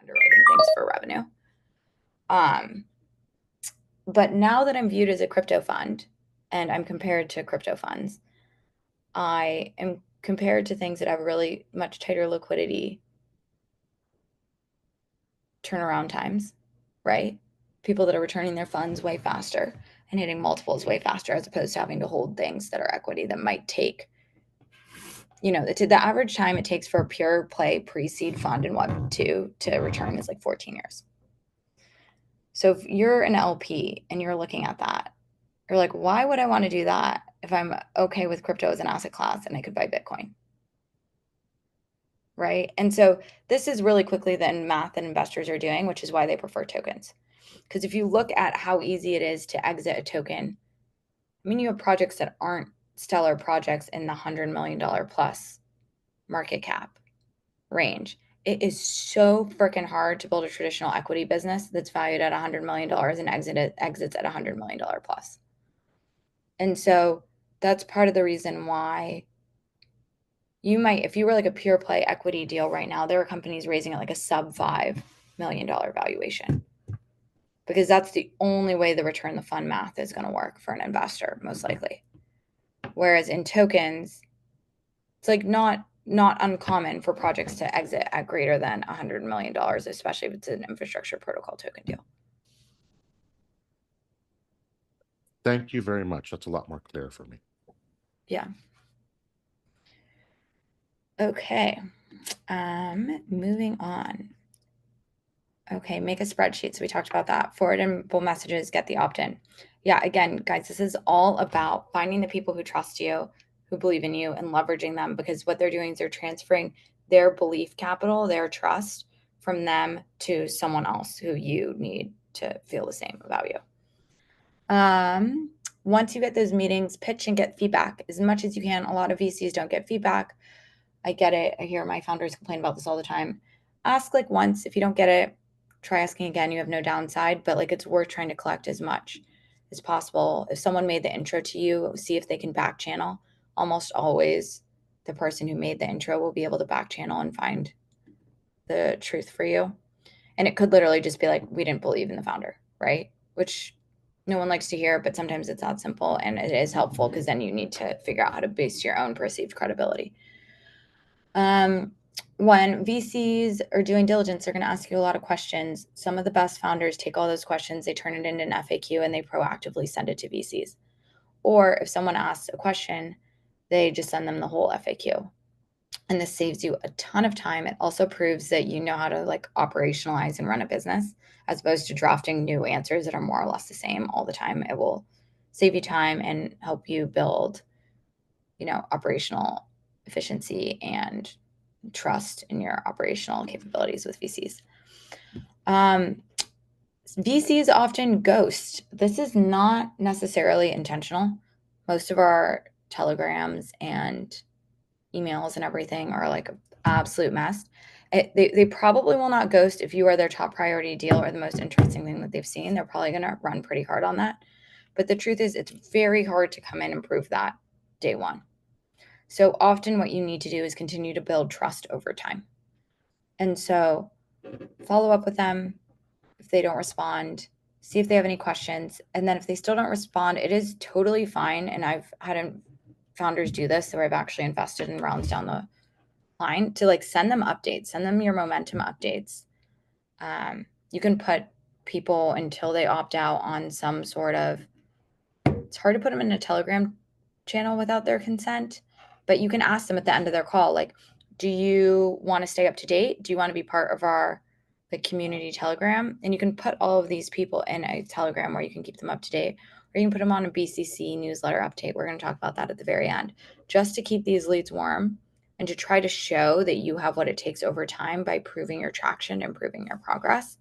underwriting things for revenue. But now that I'm viewed as a crypto fund and I'm compared to crypto funds, I am compared to things that have really much tighter liquidity turnaround times, right? People that are returning their funds way faster and hitting multiples way faster, as opposed to having to hold things that are equity that might take, the average time it takes for a pure play pre-seed fund in Web2 to return is like 14 years. So if you're an LP and you're looking at that, you're like, why would I want to do that if I'm okay with crypto as an asset class and I could buy Bitcoin? Right. And so this is really quickly the math that investors are doing, which is why they prefer tokens. Because if you look at how easy it is to exit a token, I mean, you have projects that aren't stellar projects in the $100 million plus market cap range. It is so freaking hard to build a traditional equity business that's valued at $100 million and exits at $100 million plus. And so that's part of the reason why you might, if you were like a pure play equity deal right now, there are companies raising at like a sub $5 million valuation, because that's the only way the return the fund math is going to work for an investor, most likely. Whereas in tokens, it's like not uncommon for projects to exit at greater than $100 million, especially if it's an infrastructure protocol token deal. Thank you very much. That's a lot more clear for me. Yeah. Okay. Moving on. Okay, make a spreadsheet. So we talked about that. Forwardable messages, get the opt-in. Yeah, again, guys, this is all about finding the people who trust you, who believe in you, and leveraging them, because what they're doing is they're transferring their belief capital, their trust from them to someone else who you need to feel the same about you. Once you get those meetings, pitch and get feedback as much as you can. A lot of VCs don't get feedback. I get it. I hear my founders complain about this all the time. Ask like once. If you don't get it, try asking again. You have no downside, but like it's worth trying to collect as much as possible. If someone made the intro to you, see if they can back channel. Almost always the person who made the intro will be able to back channel and find the truth for you. And it could literally just be like, we didn't believe in the founder, right? Which no one likes to hear, but sometimes it's that simple, and it is helpful because then you need to figure out how to boost your own perceived credibility. When VCs are doing diligence, they're going to ask you a lot of questions. Some of the best founders take all those questions, they turn it into an FAQ, and they proactively send it to VCs. Or if someone asks a question, they just send them the whole FAQ. And this saves you a ton of time. It also proves that you know how to like operationalize and run a business, as opposed to drafting new answers that are more or less the same all the time. It will save you time and help you build, operational efficiency and trust in your operational capabilities with VCs. VCs often ghost. This is not necessarily intentional. Most of our telegrams and emails and everything are like an absolute mess. They probably will not ghost if you are their top priority deal or the most interesting thing that they've seen. They're probably going to run pretty hard on that. But the truth is, it's very hard to come in and prove that day one. So often what you need to do is continue to build trust over time. And so follow up with them if they don't respond, see if they have any questions. And then if they still don't respond, it is totally fine. And I've had founders do this where I've actually invested in rounds down the line to like send them updates, send them your momentum updates. You can put people until they opt out on some sort of, it's hard to put them in a Telegram channel without their consent, but you can ask them at the end of their call, like, do you want to stay up to date? Do you want to be part of our community Telegram? And you can put all of these people in a Telegram where you can keep them up to date, or you can put them on a BCC newsletter update. We're going to talk about that at the very end, just to keep these leads warm and to try to show that you have what it takes over time by proving your traction and proving your progress.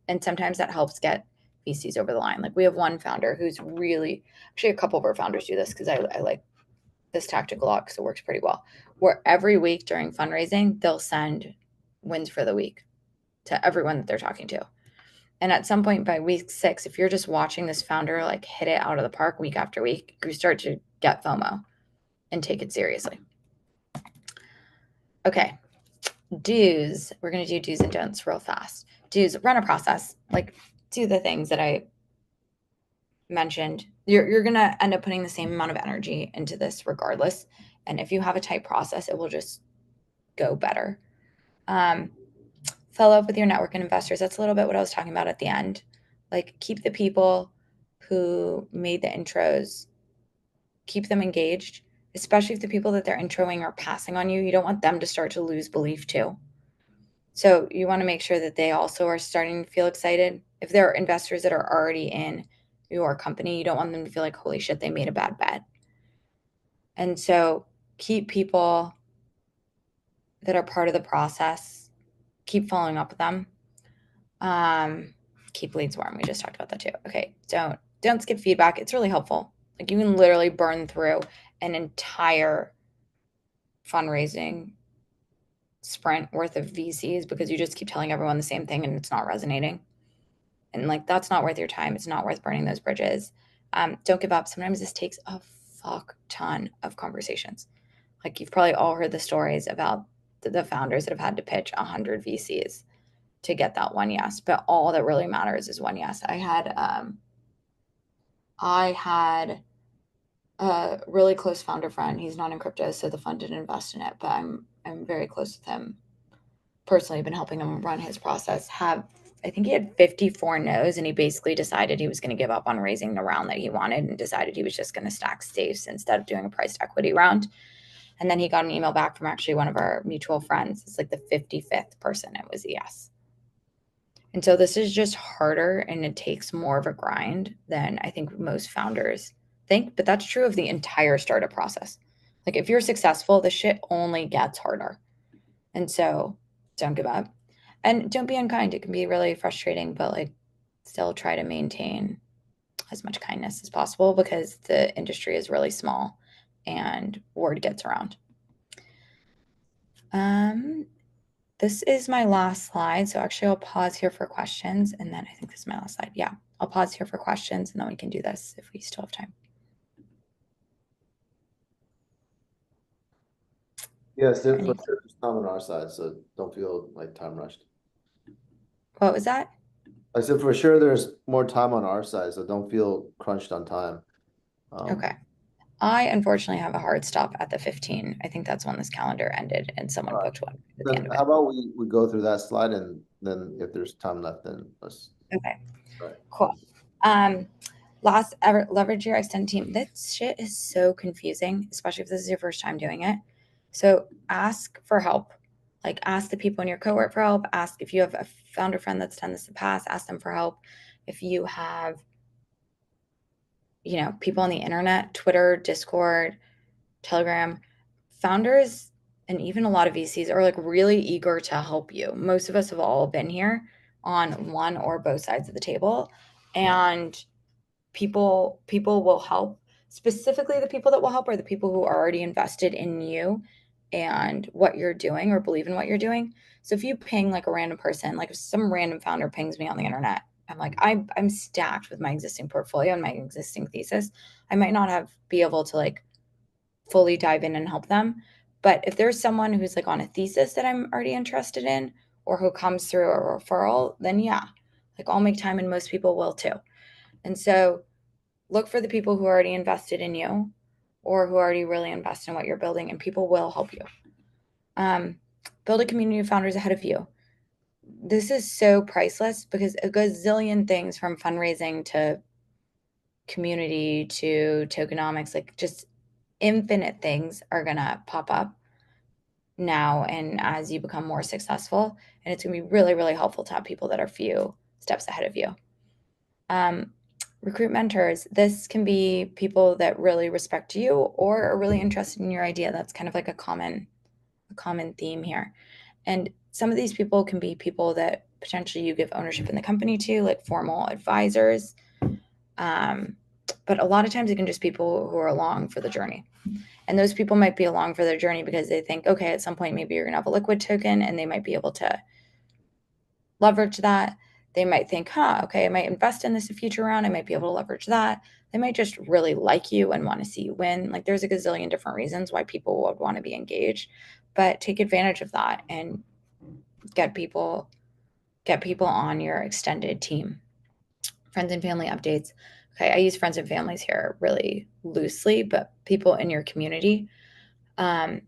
And sometimes that helps get VCs over the line. Like we have one founder who's really, actually a couple of our founders do this because I like this tactic a lot because it works pretty well, where every week during fundraising, they'll send wins for the week to everyone that they're talking to. And at some point by week 6, if you're just watching this founder like hit it out of the park week after week, you start to get FOMO and take it seriously. Okay. Do's. We're going to do do's and don'ts real fast. Do's, run a process. Like, do the things that I mentioned. You're going to end up putting the same amount of energy into this regardless. And if you have a tight process, it will just go better. Um, Follow up with your network and investors. That's a little bit what I was talking about at the end. Like, keep the people who made the intros, keep them engaged, especially if the people that they're introing are passing on you. You don't want them to start to lose belief too. So you want to make sure that they also are starting to feel excited. If there are investors that are already in your company, you don't want them to feel like, holy shit, they made a bad bet. And so keep people that are part of the process, keep following up with them. Um, Keep leads warm. We just talked about that too. Okay, don't skip feedback. It's really helpful. Like, you can literally burn through an entire fundraising sprint worth of VCs because you just keep telling everyone the same thing and it's not resonating. And like, that's not worth your time. It's not worth burning those bridges. Don't give up. Sometimes this takes a fuck ton of conversations. Like, you've probably all heard the stories about the founders that have had to pitch 100 VCs to get that one yes. But all that really matters is one yes. I had a really close founder friend. He's not in crypto, so the fund didn't invest in it. But I'm very close with him personally. Been helping him run his process. I think he had 54 no's, and he basically decided he was going to give up on raising the round that he wanted and decided he was just going to stack safes instead of doing a priced equity round. And then he got an email back from actually one of our mutual friends. It's like the 55th person. It was a yes. And so this is just harder and it takes more of a grind than I think most founders think. But that's true of the entire startup process. Like, if you're successful, the shit only gets harder. And so don't give up. And don't be unkind. It can be really frustrating, but like, still try to maintain as much kindness as possible because the industry is really small and word gets around. Um, this is my last slide. So actually, I'll pause here for questions. And then I think this is my last slide. Yeah, I'll pause here for questions and then we can do this if we still have time. Yes, there's Any, time on our side, so don't feel like time rushed. what was that? I said for sure there's more time on our side, so don't feel crunched on time. Okay. I unfortunately have a hard stop at the 15. I think that's when this calendar ended and someone All right. booked one at the end Then of how it. about we go through that slide and then if there's time left, then let's. Okay, All right. cool. Um, Last ever, leverage your extended team. That shit is so confusing, especially if this is your first time doing it. So ask for help. Like, ask the people in your cohort for help. Ask if you have a founder friend that's done this in the past, ask them for help. If you have, people on the internet, Twitter, Discord, Telegram, founders, and even a lot of VCs are like really eager to help you. Most of us have all been here on one or both sides of the table. And people will help. Specifically, the people that will help are the people who are already invested in you and what you're doing or believe in what you're doing. So if you ping like a random person, like if some random founder pings me on the internet, I'm like, I'm stacked with my existing portfolio and my existing thesis. I might not be able to like fully dive in and help them. But if there's someone who's like on a thesis that I'm already interested in or who comes through a referral, then yeah, like I'll make time and most people will too. And so look for the people who are already invested in you or who already really invest in what you're building, and people will help you. Um, Build a community of founders ahead of you. This is so priceless because a gazillion things from fundraising to community to tokenomics, like just infinite things are going to pop up now and as you become more successful. And it's going to be really, really helpful to have people that are few steps ahead of you. Um, Recruit mentors. This can be people that really respect you or are really interested in your idea. That's kind of like a common theme here. And some of these people can be people that potentially you give ownership in the company to, like formal advisors. But a lot of times it can just be people who are along for the journey. And those people might be along for their journey because they think, okay, at some point maybe you're going to have a liquid token and they might be able to leverage that. They might think, okay, I might invest in this a future round. I might be able to leverage that. They might just really like you and want to see you win. Like, there's a gazillion different reasons why people would want to be engaged, but take advantage of that and get people on your extended team. Friends and family updates. Okay, I use friends and families here really loosely, but people in your community. The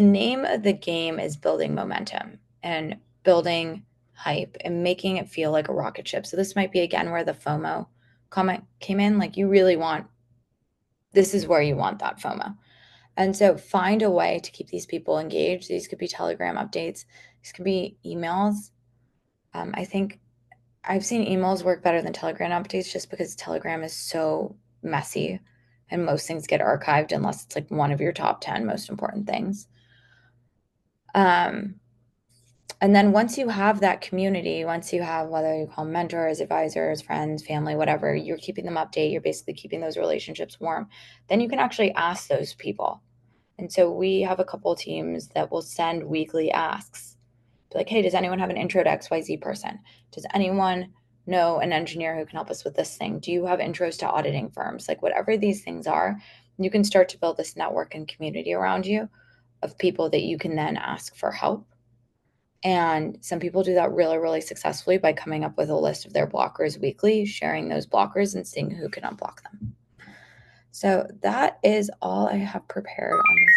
name of the game is building momentum and building hype and making it feel like a rocket ship. So this might be again where the FOMO comment came in. Like you really want, this is where you want that FOMO. And so find a way to keep these people engaged. These could be Telegram updates. These could be emails. I think I've seen emails work better than Telegram updates just because Telegram is so messy and most things get archived unless it's like one of your top 10 most important things. And then once you have that community, once you have whether you call them mentors, advisors, friends, family, whatever, you're keeping them updated, you're basically keeping those relationships warm, then you can actually ask those people. And so we have a couple teams that will send weekly asks. Be like, hey, does anyone have an intro to XYZ person? Does anyone know an engineer who can help us with this thing? Do you have intros to auditing firms? Like whatever these things are, you can start to build this network and community around you of people that you can then ask for help. And some people do that really, really successfully by coming up with a list of their blockers weekly, sharing those blockers and seeing who can unblock them. So that is all I have prepared on this